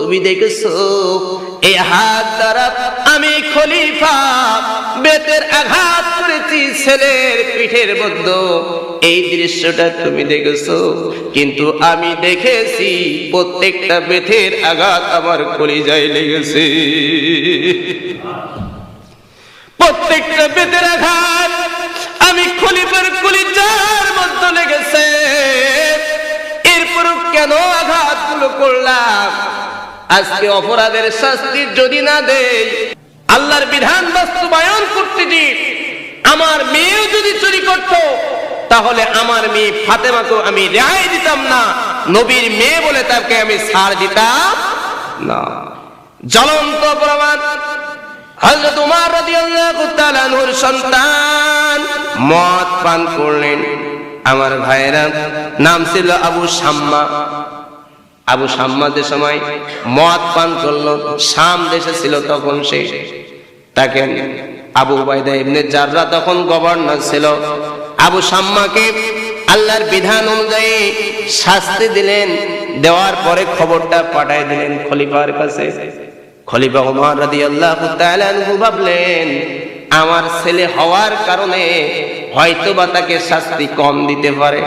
তুমি দেখেছো এই হাত দ্বারা আমি খলিফা বেতের আঘাত করেছি ছেলের পিঠের মধ্যে, এই দৃশ্যটা তুমি দেখেছো? কিন্তু আমি দেখেছি প্রত্যেকটা বেতের আঘাত আমার কলিজায় লেগেছে। প্রত্যেকটা বেতের আঘাত আমি খলিফার কলিজার মধ্যে লেগেছে। এরপরও কেন আঘাতগুলো করলাম? আজকে অপরাধের শাস্তি যদি না দেই, আল্লাহর বিধান বাস্তবায়ন করতে দি, আমার মেয়েও যদি চুরি করত তাহলে আমার মেয়ে ফাতেমাকে আমি রেহাই দিতাম না, নবীর মেয়ে বলে তাকে আমি ছাড় দিতাম না। জ্বলন্ত প্রমাণ, হযরত উমর রাদিয়াল্লাহু তাআলা আনহুর সন্তান মদ পান করলেন। আমার ভাইরা, নাম ছিল আবু শাম্মা। আবু শাম্মা যে সময় মদ পান করলো, শাম দেশে ছিল তখন সে, তাকে আবু উবাইদা ইবনে জাররাহ তখন গভর্নর ছিল। আবু শাম্মাকে আল্লাহর বিধান অনুযায়ী শাস্তি দিলেন, দেওয়ার পরে খবরটা পাঠায় দিলেন খলিফার কাছে। খলিফা ওমর রাদিয়াল্লাহু তাআলা আনহু ভাবলেন আমার ছেলে হওয়ার কারণে হয়তোবা তাকে শাস্তি কম দিতে পারে,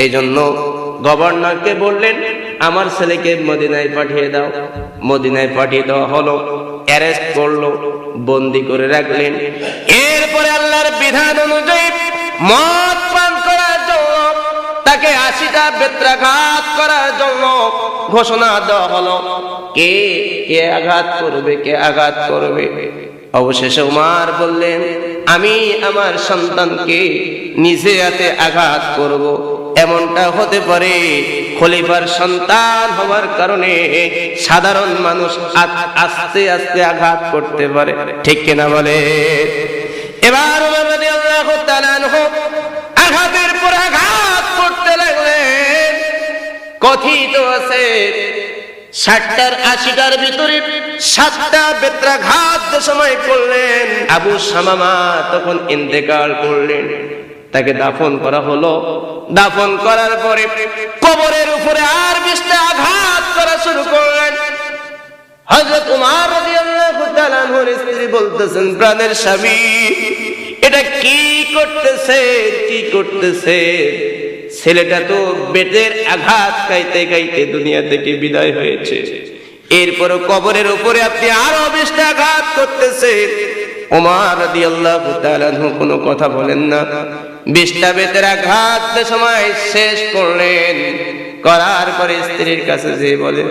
এই জন্য গভর্নরকে বললেন আমার ছেলেকে মদিনায় পাঠিয়ে দাও। মদিনায় পাঠিয়ে দেওয়া হলো, অ্যারেস্ট করলো, বন্দি করে রাখলেন। এরপরে আল্লাহর বিধান অনুযায়ী মদ পান করার জন্য তাকে 80টা বেত্রাঘাত করার জন্য ঘোষণা দেওয়া হলো। কে কে আঘাত করবে, কে আঘাত করবে? অবশেষে উমর বললেন আমি আমার সন্তানকে নিজে হাতে আঘাত করব। এমনটা হতে পারে খলিফার সন্তান হওয়ার কারণে সাধারণ মানুষ আস্তে আস্তে আঘাত করতে পারে, ঠিক কিনা বলে? এবার উমর রাদিয়াল্লাহু তাআলা আনহু আঘাতের পর আঘাত করতে লাগলেন। কথিত আছে 60টার 80টার ভিতরে 7টা বেত্রাঘাত সময় করলেন। আবু শামামা তখন ইন্তেকাল করলেন, তাকে দাফন করা হলো। দাফন করার পরে কবরের উপরে আর 20টা আঘাত করা শুরু করলেন। হযরত উমর রাদিয়াল্লাহু তাআলা আনহুর স্ত্রী বলতেছেন প্রাণের স্বামী এটা কি করতেছে, কি করতেছে? ছেলেটা তো বেতের আঘাত খাইতে খাইতে দুনিয়া থেকে বিদায় হয়েছে, এরপরও কবরের উপরে আপনি আরো 20টা আঘাত করতেছেন। ওমর রাদিয়াল্লাহু তাআলা আনহু কোনো কথা বলেন না। 20টা বেতের আঘাত সময় শেষ করলেন, করার পরে স্ত্রীর কাছে যেয়ে বলেন